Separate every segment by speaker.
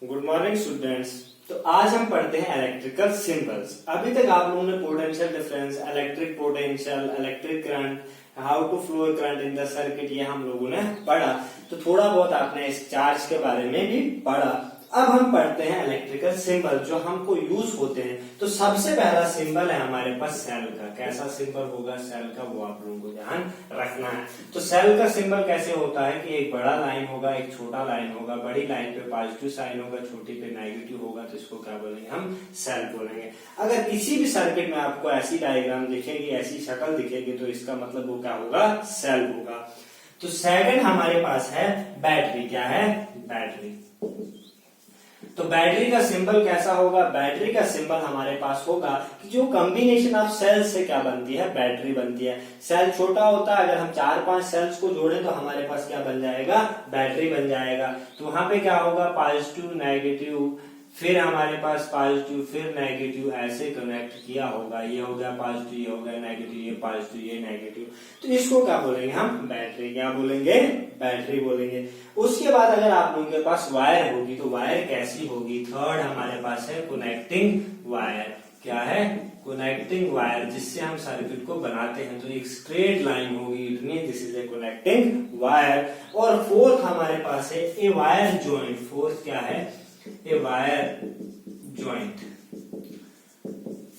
Speaker 1: Good morning students. तो आज हम पढ़ते हैं इलेक्ट्रिकल सिंबल्स। अभी तक आप लोगों ने potential difference, electric potential, electric current, how to flow current in the circuit, ये हम लोगों ने पढ़ा। तो थोड़ा बहुत आपने इस चार्ज के बारे में भी पढ़ा। अब हम पढ़ते हैं इलेक्ट्रिकल सिंबल जो हमको यूज होते हैं। तो सबसे पहला सिंबल है हमारे पास सेल का। कैसा सिंबल होगा सेल का, वो आप लोगों को ध्यान रखना है। तो सेल का सिंबल कैसे होता है कि एक बड़ा लाइन होगा, एक छोटा लाइन होगा। बड़ी लाइन पे पॉजिटिव साइन होगा, छोटी पे नेगेटिव होगा। तो इसको क्या बोलेंगे, हम सेल बोलेंगे। अगर किसी भी सर्किट में आपको ऐसी डायग्राम दिखेगी, ऐसी शक्ल दिखेगी, तो इसका मतलब वो क्या होगा, सेल होगा। तो सेकंड हमारे पास है बैटरी। क्या है, बैटरी। तो बैटरी का सिंबल कैसा होगा, बैटरी का सिंबल हमारे पास होगा कि जो कॉम्बिनेशन ऑफ सेल्स से क्या बनती है, बैटरी बनती है। सेल छोटा होता है, अगर हम 4-5 सेल्स को जोड़ें तो हमारे पास क्या बन जाएगा, बैटरी बन जाएगा। तो वहां पे क्या होगा, पॉजिटिव नेगेटिव, फिर हमारे पास पॉजिटिव फिर नेगेटिव, ऐसे कनेक्ट किया होगा। ये हो गया पॉजिटिव, ये हो गया नेगेटिव, ये पॉजिटिव ये नेगेटिव। तो इसको क्या बोलेंगे हम, बैटरी। क्या बोलेंगे, बैटरी बोलेंगे। उसके बाद अगर आप लोगों के पास वायर होगी तो वायर कैसी होगी, थर्ड हमारे पास है कनेक्टिंग वायर। क्या है, कनेक्टिंग वायर, जिससे हम सर्किट को बनाते हैं। तो एक स्ट्रेट लाइन होगी, it mean this is a connecting wire. और फोर्थ हमारे पास है ए वायर जॉइंट। फोर्थ क्या है, ए वायर जॉइंट।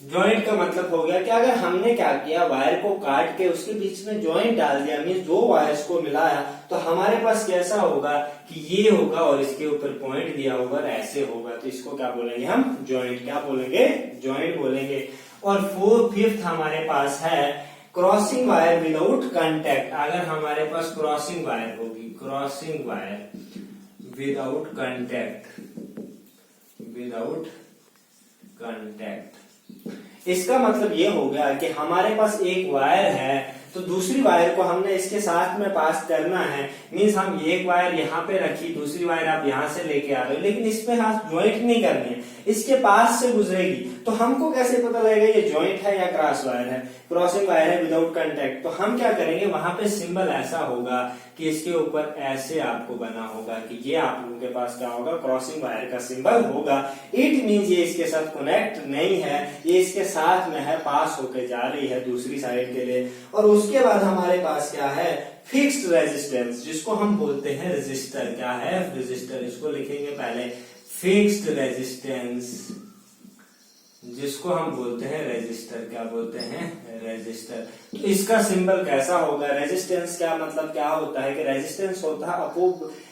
Speaker 1: जॉइंट का मतलब हो गया कि अगर हमने क्या किया, वायर को काट के उसके बीच में जॉइंट डाल दिया, मीन दो वायर्स को मिलाया, तो हमारे पास कैसा होगा कि ये होगा और इसके ऊपर पॉइंट दिया होगा और ऐसे होगा। तो इसको क्या बोलेंगे हम, जॉइंट। क्या बोलेंगे, जॉइंट बोलेंगे। और फिफ्थ हमारे पास है क्रॉसिंग वायर विदाउट कांटेक्ट। अगर हमारे पास क्रॉसिंग वायर होगी, crossing wire without contact, without contact, इसका मतलब ये हो गया कि हमारे पास एक वायर है तो दूसरी वायर को हमने इसके साथ में पास करना है। मींस हम एक वायर यहाँ पे रखी, दूसरी वायर आप यहाँ से लेके आ रहे हो, लेकिन इसमें हाथ ज्वाइंट नहीं करनी है, इसके पास से गुजरेगी। तो हमको कैसे पता लगेगा ये ज्वाइंट है या क्रॉस वायर है, क्रॉसिंग वायर है विदाउट कांटेक्ट। तो हम क्या करेंगे, वहां पे सिंबल ऐसा होगा कि इसके ऊपर ऐसे आपको बना होगा कि ये आप लोगों के पास क्या होगा, क्रॉसिंग वायर का सिंबल होगा। इट मींस ये इसके साथ कनेक्ट नहीं है, ये इसके साथ में है, पास होकर जा रही है दूसरी साइड के लिए। और उसके बाद हमारे पास क्या है, फिक्स्ड रेजिस्टेंस, जिसको हम बोलते हैं रेजिस्टर। क्या है, रेजिस्टर। इसको लिखेंगे पहले, फिक्स्ड रेजिस्टेंस, जिसको हम बोलते हैं रेजिस्टर। क्या बोलते हैं, रेजिस्टर। तो इसका सिंबल कैसा होगा, रेजिस्टेंस का मतलब क्या होता है कि रेजिस्टेंस होता है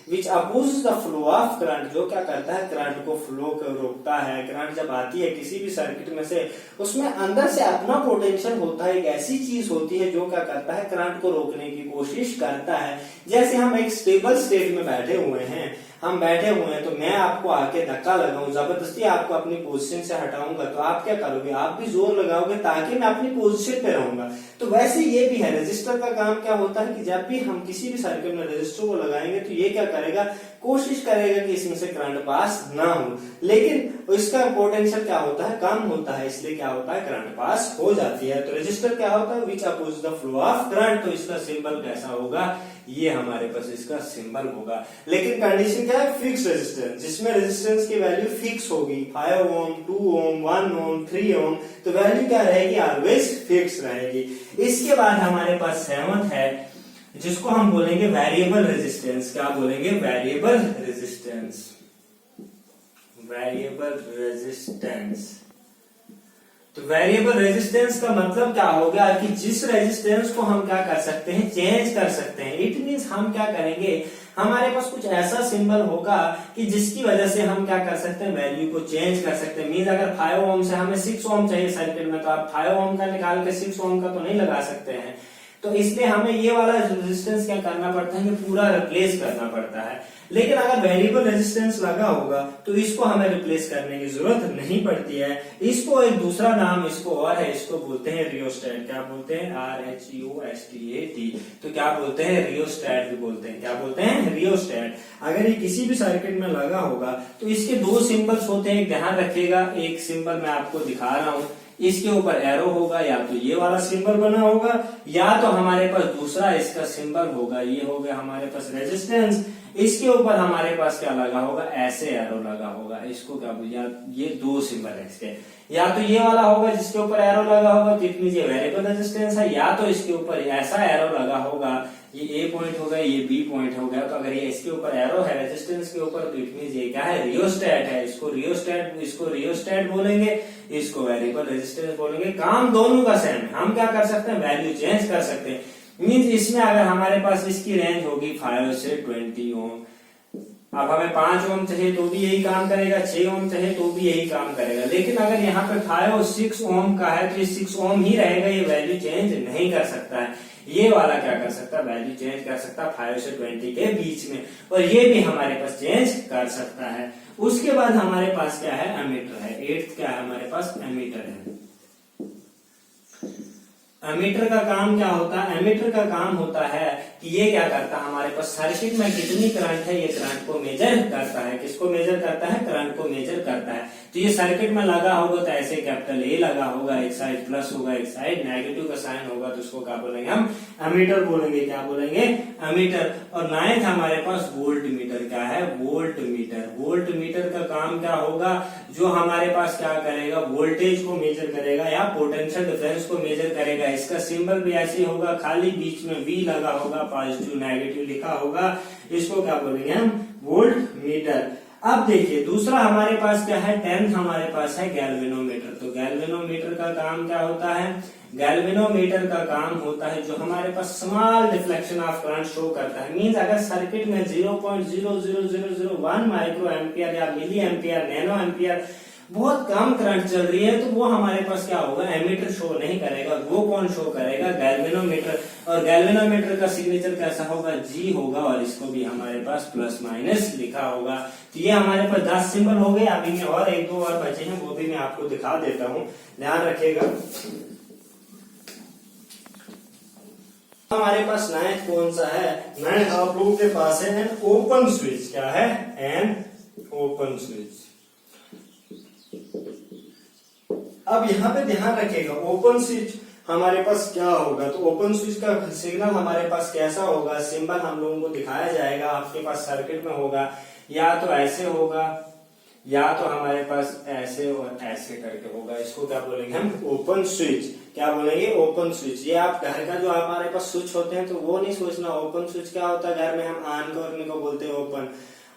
Speaker 1: which oppose the flow of current, जो क्या करता है, करंट को फ्लो को रोकता है। करंट जब आती है किसी भी सर्किट में से, उसमें अंदर से अपना पोटेंशियल होता है, एक ऐसी चीज होती है जो क्या करता है, करंट को रोकने की कोशिश करता है। जैसे हम एक स्टेबल स्टेट में बैठे हुए हैं, हम बैठे हुए हैं, तो मैं आपको आके धक्का लगाऊं, जबरदस्ती आपको अपनी पोजीशन से हटाऊंगा, तो आप क्या करोगे, आप भी जोर लगाओगे ताकि मैं अपनी पोजीशन पे रहूंगा। तो वैसे ये भी है, रेजिस्टर का काम क्या होता है कि जब भी हम किसी भी सर्किट में रेजिस्टर को लगाएंगे तो ये क्या करेगा, कोशिश करेगा कि इसमें से करंट पास ना हो, लेकिन इसका पोटेंशियल क्या होता है, कम होता है, इसलिए क्या होता है, करंट पास हो जाती है। तो रेजिस्टर क्या होता है, which oppose the flow of current. तो इसका सिंबल कैसा होगा, ये हमारे पास इसका सिंबल होगा। लेकिन कंडीशन क्या है, फिक्स रेजिस्टेंस, जिसमें रेजिस्टेंस की वैल्यू फिक्स होगी, 5 ओम, 2 ओम, 1 ओम, 3 ओम। तो वैल्यू क्या रहेगी, ऑलवेज फिक्स रहेगी। इसके बाद हमारे पास सेवंथ है, जिसको हम बोलेंगे वेरिएबल रेजिस्टेंस। क्या बोलेंगे, वेरिएबल रेजिस्टेंस, वेरिएबल रेजिस्टेंस। तो वेरिएबल रेजिस्टेंस का मतलब क्या हो गया कि जिस रेजिस्टेंस को हम क्या कर सकते हैं, चेंज कर सकते हैं। इट मींस हम क्या करेंगे, हमारे पास कुछ ऐसा सिंबल होगा कि जिसकी वजह से हम क्या कर सकते हैं, वैल्यू को चेंज कर सकते हैं। मींस अगर 5 ओम से हमें 6 ओम चाहिए सर्किट में, तो आप 5 ओम का निकाल के 6 ओम का तो नहीं लगा सकते हैं। तो इसलिए हमें ये वाला रेजिस्टेंस क्या करना पड़ता है कि पूरा रिप्लेस करना पड़ता है। लेकिन अगर वेरिएबल रेजिस्टेंस लगा होगा तो इसको हमें रिप्लेस करने की जरूरत नहीं पड़ती है। इसको एक दूसरा नाम इसको और है, इसको बोलते हैं रियोस्टेट। क्या बोलते हैं, RHEOSTAT। तो क्या बोलते हैं, रियोस्टेट भी बोलते हैं। क्या बोलते हैं, रियोस्टेट। अगर ये किसी भी सर्किट में लगा होगा तो इसके दो सिंबल्स होते हैं, ध्यान रखिएगा। एक सिंबल मैं आपको दिखा रहा हूं, इसके ऊपर एरो होगा, या तो ये वाला सिंबल बना होगा, या तो हमारे पास दूसरा इसका सिंबल होगा। ये हो गया हमारे पास रेजिस्टेंस, इसके ऊपर हमारे पास क्या लगा होगा, ऐसे एरो लगा होगा, इसको क्या बोलिए, ये दो सिंबल है इसके, या तो ये वाला होगा जिसके ऊपर एरो लगा होगा तो इट मींस ये वेरिएबल रेजिस्टेंस है, या तो इसके ऊपर ऐसा एरो लगा होगा, ये ए पॉइंट होगा, ये बी पॉइंट हो गया, तो अगर ये इसके ऊपर एरो है रेजिस्टेंस के ऊपर तो इट मींस ये क्या है, रियोस्टेट है, इसको रियोस्टेट बोलेंगे, इसको वेरिएबल रेजिस्टेंस बोलेंगे। काम दोनों का सेम है, हम क्या कर सकते हैं, वैल्यू चेंज कर सकते हैं। मींस इसमें अगर हमारे पास इसकी रेंज होगी 5 से 20 ओम, अब हमें 5 ओम चाहिए तो भी यही काम करेगा, 6 ओम चाहिए तो भी यही काम करेगा, लेकिन अगर यहाँ पे 5 और 6 ओम का है तो ये 6 ओम ही रहेगा, ये वैल्यू चेंज नहीं कर सकता है। ये वाला क्या कर सकता है, वैल्यू चेंज कर सकता है 5 से 20 के बीच में, और ये भी हमारे पास चेंज कर सकता है। उसके बाद हमारे पास क्या है, एमीटर है, 8th क्या है हमारे पास, एमीटर है। एमीटर का काम क्या होता है, एमीटर का काम होता है कि ये क्या करता है, हमारे पास सर्किट में कितनी करंट है ये करंट को मेजर करता है। किसको मेजर करता है, करंट को मेजर करता है। तो ये सर्किट में लगा होगा तो ऐसे कैपिटल ए लगा होगा, एक साइड प्लस होगा, एक साइड नेगेटिव का साइन होगा, तो उसको क्या बोलेंगे हम, एमीटर बोलेंगे। क्या बोलेंगे, एमीटर। और 9th हमारे पास वोल्ट मीटर क्या है, वोल्ट मीटर। वोल्ट मीटर का काम क्या होगा, जो हमारे पास क्या करेगा, वोल्टेज को मेजर करेगा या पोटेंशियल डिफरेंस को मेजर करेगा। इसका सिंबल भी ऐसे होगा, खाली बीच में वी लगा होगा, पॉजिटिव नेगेटिव लिखा होगा, इसको क्या बोलेंगे हम, वोल्ट मीटर। अब देखिए दूसरा हमारे पास क्या है, 10th हमारे पास है गैल्वेनोमीटर। तो गैल्वेनोमीटर का काम क्या होता है, गैल्वेनोमीटर का काम होता है जो हमारे पास small deflection of current show करता है। मींस अगर सर्किट में 0.00001 माइक्रो एम्पियर या मिली एम्पियर, नैनो एम्पियर बहुत कम करंट चल रही है, तो वो हमारे पास क्या होगा, एमीटर शो नहीं करेगा। वो कौन शो करेगा, गैल्वेनोमीटर। और गैल्वेनोमीटर का सिग्नेचर कैसा होगा, जी होगा, और इसको भी हमारे पास प्लस माइनस लिखा होगा। तो ये हमारे पास 10 सिंबल हो गए। अभी में और एक दो और बचे हैं, वो भी मैं आपको दिखा देता हूँ, ध्यान रखिएगा। हमारे पास 9th कौन सा है, 9th आप लोगों के पास है एन ओपन स्विच। क्या है, एन ओपन स्विच। अब यहाँ पे ध्यान रखिएगा, ओपन स्विच हमारे पास क्या होगा, तो ओपन स्विच का सिग्नल हमारे पास कैसा होगा, सिंबल हम लोगों को दिखाया जाएगा, आपके पास सर्किट में होगा, या तो ऐसे होगा, या तो हमारे पास ऐसे और ऐसे करके होगा। इसको क्या बोलेंगे हम, ओपन स्विच। क्या बोलेंगे, ओपन स्विच। ये आप घर का जो हमारे पास स्विच होते हैं तो वो नहीं सोचना, ओपन स्विच क्या होता है, घर में हम ऑन करने को बोलते हैं ओपन,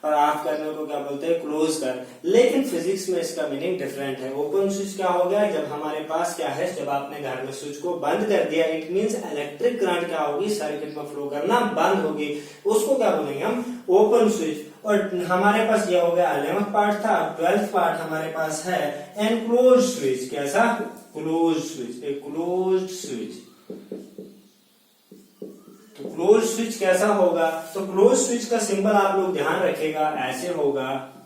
Speaker 1: और ऑफ करने को क्या बोलते हैं, क्लोज कर। लेकिन फिजिक्स में इसका मीनिंग डिफरेंट है। ओपन स्विच क्या हो गया, जब हमारे पास क्या है, जब आपने घर में स्विच को बंद कर दिया, इट मींस इलेक्ट्रिक करंट क्या होगी, सर्किट में फ्लो करना बंद होगी, उसको क्या बोलेंगे हम, ओपन स्विच। और हमारे पास ये हो गया 11th पार्ट था। 12th पार्ट हमारे पास है एनक्लोज स्विच। कैसा, क्लोज स्विच, एक क्लोज स्विच। तो क्लोज स्विच कैसा होगा, तो क्लोज स्विच का सिंबल आप लोग ध्यान रखेगा, ऐसे होगा,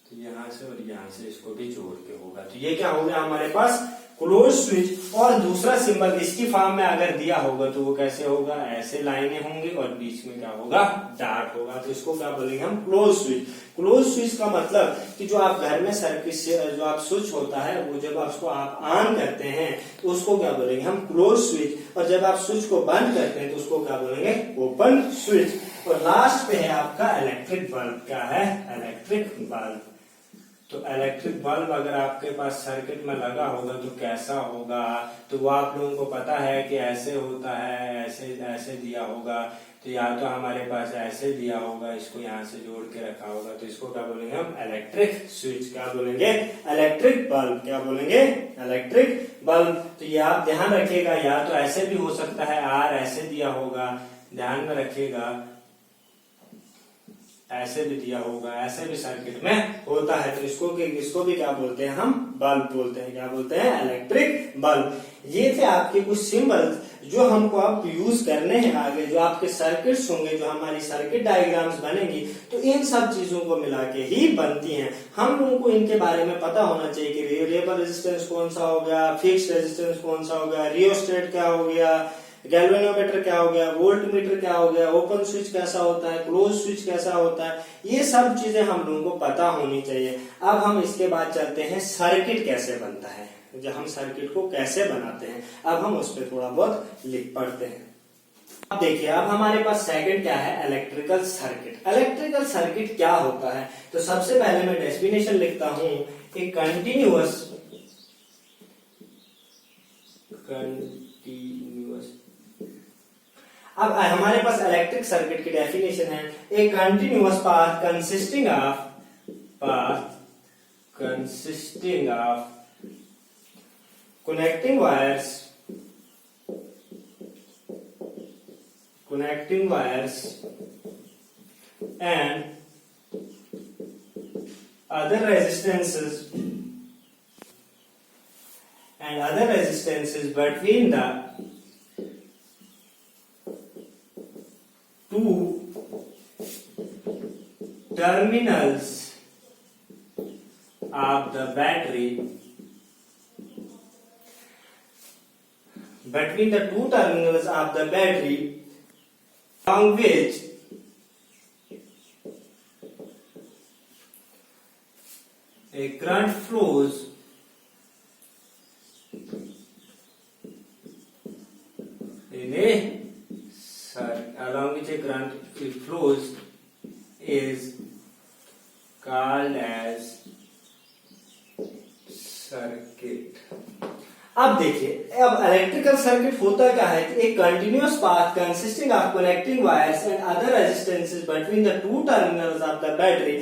Speaker 1: तो यहां से और यहां से इसको भी जोड़ के होगा। तो ये क्या हो गया हमारे पास, क्लोज स्विच। और दूसरा सिंबल इसकी फॉर्म में अगर दिया होगा तो वो कैसे होगा, ऐसे लाइनें होंगी और बीच में क्या होगा, डार्क होगा, तो इसको क्या बोलेंगे हम, क्लोज स्विच। क्लोज स्विच का मतलब कि जो आप घर में सर्किट से जो आप स्विच होता है, वो जब उसको आप ऑन करते हैं तो उसको क्या बोलेंगे हम, क्लोज स्विच। और जब आप स्विच को बंद करते हैं तो उसको क्या बोलेंगे, ओपन स्विच। और लास्ट पे है आपका इलेक्ट्रिक बल्ब। क्या है, इलेक्ट्रिक बल्ब। तो इलेक्ट्रिक बल्ब अगर आपके पास सर्किट में लगा होगा तो कैसा होगा, तो वो आप लोगों को पता है कि ऐसे होता है, ऐसे ऐसे दिया होगा। तो या तो हमारे पास ऐसे दिया होगा, इसको यहाँ से जोड़ के रखा होगा, तो इसको क्या बोलेंगे हम, इलेक्ट्रिक स्विच। क्या बोलेंगे, इलेक्ट्रिक बल्ब। क्या बोलेंगे, इलेक्ट्रिक बल्ब। तो ये आप ध्यान रखिएगा, या तो ऐसे भी हो सकता है, आर ऐसे दिया होगा, ध्यान में रखिएगा, ऐसे भी दिया होगा, ऐसे भी सर्किट में होता है। तो इसको भी क्या बोलते हैं हम, बल्ब बोलते हैं। क्या बोलते हैं, इलेक्ट्रिक बल्ब। ये थे आपके कुछ सिंबल्स जो हमको आप यूज करने हैं आगे, जो आपके सर्किट्स होंगे, जो हमारी सर्किट डायग्राम्स बनेंगी, तो इन सब चीजों को मिला के ही बनती हैं। हम लोगों को इनके बारे में पता होना चाहिए कि वेरिएबल रेजिस्टेंस कौन सा हो गया, फिक्स्ड रेजिस्टेंस कौन सा हो गया, रियोस्टेट क्या हो गया, गैल्वेनोमीटर क्या हो गया, वोल्ट मीटर क्या हो गया, ओपन स्विच कैसा होता है, क्लोज स्विच कैसा होता है, ये सब चीजें हम लोगों को पता होनी चाहिए। अब हम इसके बाद चलते हैं सर्किट कैसे बनता है। जो हम सर्किट को कैसे बनाते हैं। अब हम उस पर थोड़ा बहुत लिख पढ़ते हैं। अब देखिए, अब हमारे पास सेकंड क्या है, इलेक्ट्रिकल सर्किट। इलेक्ट्रिकल सर्किट क्या होता है, तो सबसे पहले मैं डेफिनेशन लिखता हूं, एक कंटिन्यूअस अब हमारे पास इलेक्ट्रिक सर्किट की डेफिनेशन है, ए continuous path consisting of connecting wires and other resistances between the two terminals of the battery, along which a current flows is called as circuit. अब देखिए, अब इलेक्ट्रिकल सर्किट होता क्या है कि एक continuous path consisting of connecting wires and other resistances between the two terminals of the battery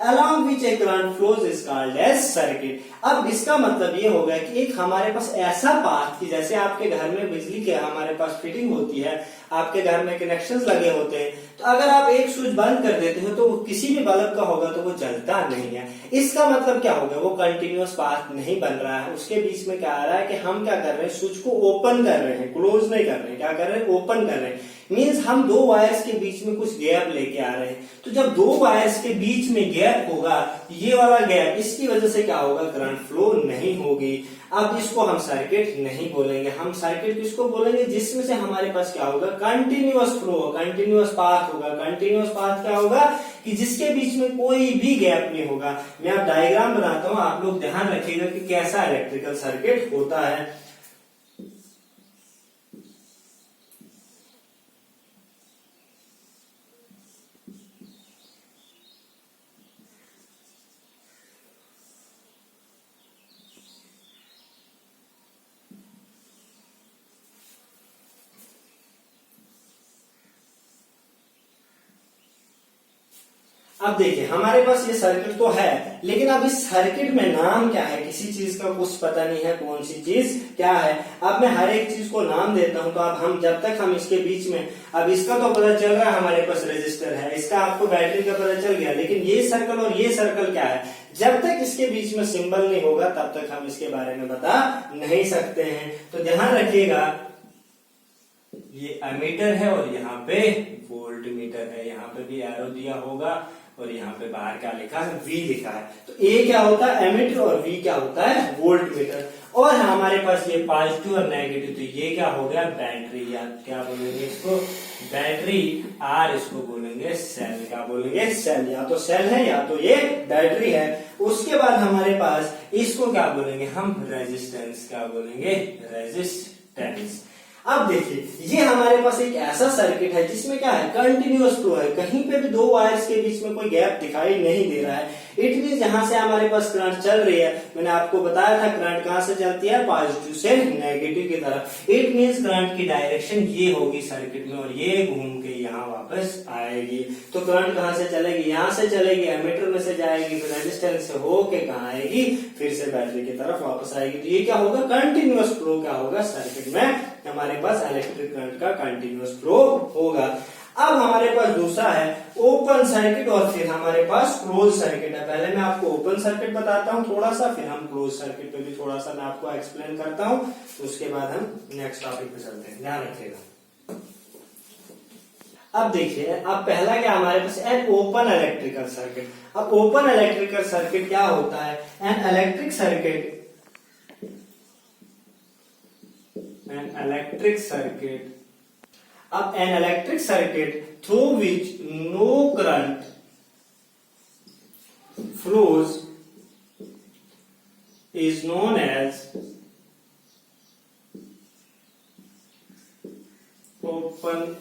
Speaker 1: along which a current flows is called as circuit। अब इसका मतलब ये हो गया कि एक हमारे पास ऐसा पाथ कि जैसे आपके घर में बिजली के हमारे पास फिटिंग होती है, आपके घर में कनेक्शंस लगे होते हैं, तो अगर आप एक स्विच बंद कर देते हो तो वो किसी भी बल्ब का होगा तो वो जलता नहीं है। इसका मतलब क्या हो गया, वो कंटिन्यूअस पाथ नहीं बन रहा है। उसके बीच में क्या आ रहा है कि हम क्या कर रहे हैं, स्विच को ओपन कर रहे हैं, क्लोज नहीं कर रहे हैं। क्या कर रहे हैं, ओपन कर रहे हैं। मीन्स हम दो वायर्स के बीच में कुछ गैप लेके आ रहे हैं। तो जब दो वायर्स के बीच में गैप होगा, ये वाला गैप, इसकी वजह से क्या होगा, करंट फ्लो नहीं होगी। अब इसको हम सर्किट नहीं बोलेंगे, हम सर्किट किसको बोलेंगे, जिसमें से हमारे पास क्या होगा, कंटिन्यूअस फ्लो, कंटिन्यूअस पाथ होगा। कंटिन्यूअस पाथ क्या होगा कि जिसके बीच में कोई भी गैप नहीं होगा। मैं अब डायग्राम बनाता हूं, आप लोग ध्यान रखिएगा कि कैसा इलेक्ट्रिकल सर्किट होता है। अब देखिए, हमारे पास ये सर्किट तो है, लेकिन अब इस सर्किट में नाम क्या है, किसी चीज का कुछ पता नहीं है, कौन सी चीज क्या है। अब मैं हर एक चीज को नाम देता हूं, तो अब हम जब तक हम इसके बीच में, अब इसका तो पता चल रहा है हमारे पास रेजिस्टर है, इसका आपको बैटरी का पता चल गया, लेकिन ये सर्कल और ये सर्कल क्या है, जब तक इसके बीच में सिंबल नहीं होगा तब तक हम इसके बारे में बता नहीं सकते हैं। तो ध्यान रखिएगा, ये एमीटर है और यहाँ पे वोल्ट मीटर है, यहाँ पे भी एरो दिया होगा और यहाँ पे बाहर क्या लिखा है, V लिखा है। तो A क्या होता है, एमीटर, और V क्या होता है, वोल्ट मीटर। और हमारे पास ये पॉजिटिव और नेगेटिव, तो ये क्या हो गया, बैटरी, या क्या बोलेंगे इसको, बैटरी, और इसको बोलेंगे सेल। क्या बोलेंगे, सेल। या तो सेल है या तो ये बैटरी है। उसके बाद हमारे पास इसको क्या बोलेंगे हम, रेजिस्टेंस। क्या बोलेंगे, रेजिस्टेंस। अब देखिए, ये हमारे पास एक ऐसा सर्किट है जिसमें क्या है, कंटिन्यूअस फ्लो है, कहीं पे भी दो वायर्स के बीच में कोई गैप दिखाई नहीं दे रहा है। इट मीन जहां से हमारे पास करंट चल रही है, मैंने आपको बताया था करंट कहां से चलती है, पॉजिटिव से नेगेटिव की तरफ। इट मीन्स करंट की डायरेक्शन ये होगी सर्किट में, और ये घूम के यहाँ वापस आएगी। तो करंट कहां से चलेगी, यहाँ से चलेगी, एमीटर में से जाएगी, फिर रेजिस्टेंस से होके कहाँ आएगी, फिर से बैटरी की तरफ वापस आएगी। तो ये क्या होगा, कंटिन्यूअस फ्लो क्या होगा सर्किट में, हमारे पास इलेक्ट्रिक करंट का कंटिन्यूअस फ्लो होगा। अब हमारे पास दूसरा है ओपन सर्किट, और फिर हमारे पास क्लोज सर्किट है। पहले मैं आपको ओपन सर्किट बताता हूं थोड़ा सा, फिर हम क्लोज सर्किट पे भी थोड़ा सा मैं आपको एक्सप्लेन करता हूं, तो उसके बाद हम नेक्स्ट टॉपिक पे चलते हैं, ध्यान रखिएगा। अब देखिए, अब पहला क्या हमारे पास, एन ओपन इलेक्ट्रिकल सर्किट। अब ओपन इलेक्ट्रिकल सर्किट क्या होता है, an electric circuit, an electric circuit, अब an electric circuit through which no current flows is known as open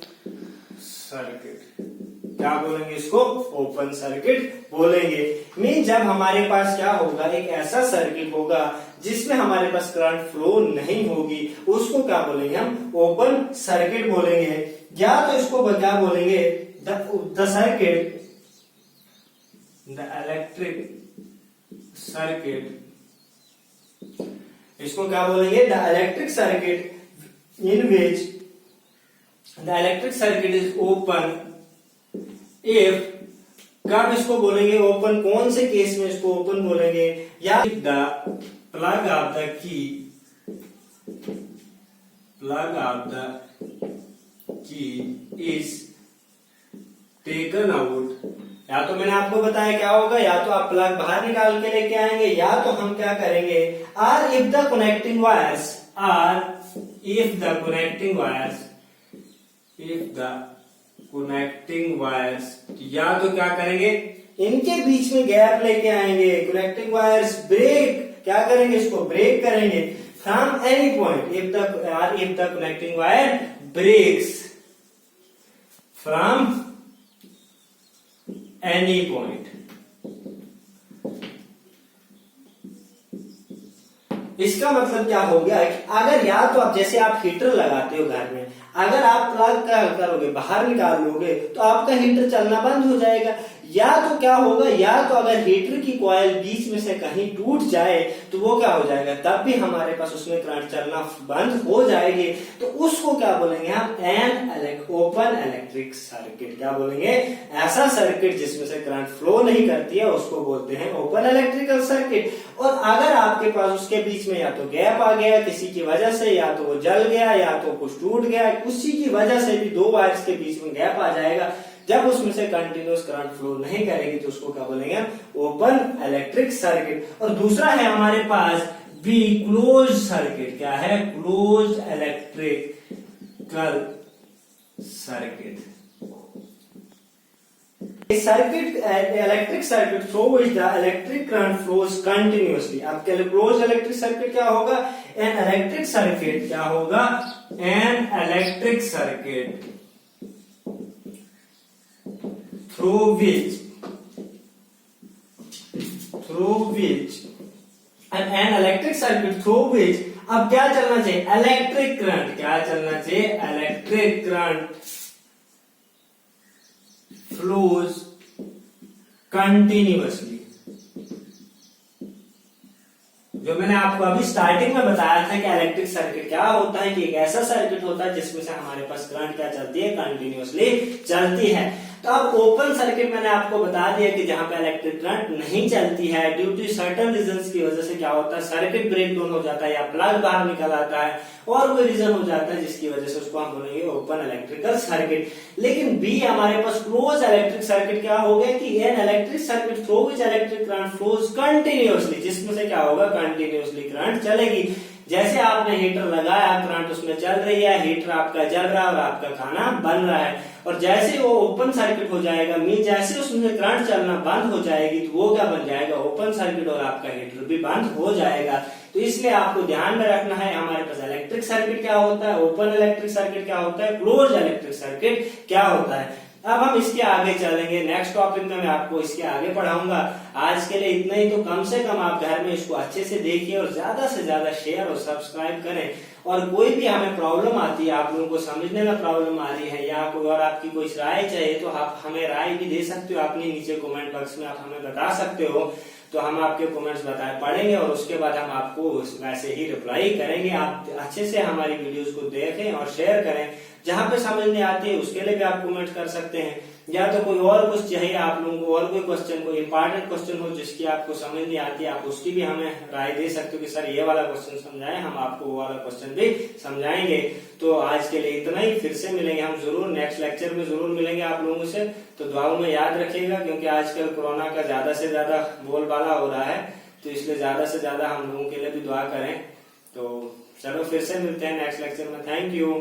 Speaker 1: circuit. क्या बोलेंगे इसको? ओपन सर्किट बोलेंगे। मीन जब हमारे पास क्या होगा, एक ऐसा सर्किट होगा जिसमें हमारे पास करंट फ्लो नहीं होगी, उसको क्या बोलेंगे हम? ओपन सर्किट बोलेंगे। या तो इसको क्या बोलेंगे? The circuit, the electric circuit. इसको क्या बोलेंगे? The electric circuit in which the electric circuit is open if. कब इसको बोलेंगे ओपन? कौन से केस में इसको ओपन बोलेंगे? या the plug of the key, plug of the key is taken out. या तो मैंने आपको बताया क्या होगा, या तो आप प्लग बाहर निकाल के लेके आएंगे, या तो हम क्या करेंगे, or if the connecting wires, or if the connecting wires, if the connecting wires, या तो क्या करेंगे, इनके बीच में गैप लेके आएंगे। कनेक्टिंग वायर्स ब्रेक, क्या करेंगे, इसको ब्रेक करेंगे from any point. If the connecting wire breaks from any point. इसका मतलब क्या हो गया कि अगर या तो आप, जैसे आप हीटर लगाते हो घर में, अगर आप प्लग क्या करोगे, बाहर निकाल लोगे तो आपका हीटर चलना बंद हो जाएगा। या तो क्या होगा, या तो अगर हीटर की कॉइल बीच में से कहीं टूट जाए तो वो क्या हो जाएगा, तब भी हमारे पास उसमें करंट चलना बंद हो जाएगी। तो उसको क्या बोलेंगे हम? An open electric circuit. क्या बोलेंगे? ऐसा सर्किट जिसमें से करंट फ्लो नहीं करती है उसको बोलते हैं ओपन इलेक्ट्रिकल सर्किट। और अगर आपके पास उसके बीच में या तो गैप आ गया किसी की वजह से, या तो वो जल गया, या तो कुछ टूट गया, उसी की वजह से भी दो वायर्स के बीच में गैप आ जाएगा, जब उसमें से कंटिन्यूअस करंट फ्लो नहीं करेगी तो उसको क्या बोलेंगे? Open electric circuit. और दूसरा है हमारे पास बी क्लोज सर्किट। क्या है? Close electrical circuit. Circuit electric circuit through which the electric current flows continuously. अब क्लोज इलेक्ट्रिक सर्किट क्या होगा? एन इलेक्ट्रिक सर्किट क्या होगा? An electric circuit through which an electric circuit through which, अब क्या चलना चाहिए? Electric current. क्या चलना चाहिए? Electric current flows continuously. जो मैंने आपको अभी स्टार्टिंग में बताया था कि इलेक्ट्रिक सर्किट क्या होता है, कि एक ऐसा सर्किट होता है जिसमें से हमारे पास करंट क्या चलती है? कंटिन्यूअसली चलती है। तो अब ओपन सर्किट मैंने आपको बता दिया कि जहां पे इलेक्ट्रिक करंट नहीं चलती है, ड्यू टू सर्टेन रीजंस की वजह से क्या होता है, सर्किट ब्रेक डाउन हो जाता है या प्लग बाहर निकल आता है, और कोई रीजन हो जाता है जिसकी वजह से उसको हम बोलेंगे ओपन इलेक्ट्रिकल सर्किट। लेकिन बी हमारे पास क्लोज इलेक्ट्रिक सर्किट क्या हो गया कि an electric circuit through which electric current flows continuously, जिसमें से क्या होगा? कंटिन्यूअसली करंट चलेगी। जैसे आपने हीटर लगाया, करंट उसमें चल रही है, हीटर आपका जल रहा है और आपका खाना बन रहा है। और जैसे वो ओपन सर्किट हो जाएगा, मीन जैसे उसमें करंट चलना बंद हो जाएगी तो वो क्या बन जाएगा? ओपन सर्किट, और आपका हीटर भी बंद हो जाएगा। तो इसलिए आपको ध्यान में रखना है, हमारे पास इलेक्ट्रिक सर्किट क्या होता है, ओपन इलेक्ट्रिक सर्किट क्या होता है, क्लोज इलेक्ट्रिक सर्किट क्या होता है। अब हम इसके आगे चलेंगे, नेक्स्ट टॉपिक में मैं आपको इसके आगे पढ़ाऊंगा। आज के लिए इतना ही। तो कम से कम आप घर में इसको अच्छे से देखिए और ज्यादा से ज्यादा शेयर और सब्सक्राइब करें। और कोई भी हमें प्रॉब्लम आती है, आप लोगों को समझने में प्रॉब्लम आ रही है, या कोई और आपकी कोई राय चाहिए, तो आप हमें राय भी दे सकते हो अपने नीचे कमेंट बॉक्स में, आप हमें बता सकते हो। तो हम आपके कमेंट्स पढ़ेंगे और उसके बाद हम आपको वैसे ही रिप्लाई करेंगे। आप अच्छे से हमारी वीडियोस को देखें और शेयर करें। जहां पे समझ नहीं आती है उसके लिए भी आप कमेंट कर सकते हैं, या तो कोई और कुछ चाहिए आप लोगों को, और कोई क्वेश्चन, कोई इंपॉर्टेंट क्वेश्चन हो जिसकी आपको समझ नहीं आती, आप उसकी भी हमें राय दे सकते हो कि सर ये वाला क्वेश्चन समझाएं, हम आपको वो वाला क्वेश्चन भी समझाएंगे। तो आज के लिए इतना ही। फिर से मिलेंगे हम जरूर, नेक्स्ट लेक्चर में जरूर मिलेंगे आप लोगों से। तो दुआओं में याद रखिएगा, क्योंकि आजकल कोरोना का ज्यादा से ज्यादा बोलबाला हो रहा है, तो इसलिए ज्यादा से ज्यादा हम लोगों के लिए भी दुआ करें। तो चलो फिर से मिलते हैं नेक्स्ट लेक्चर में। Thank you.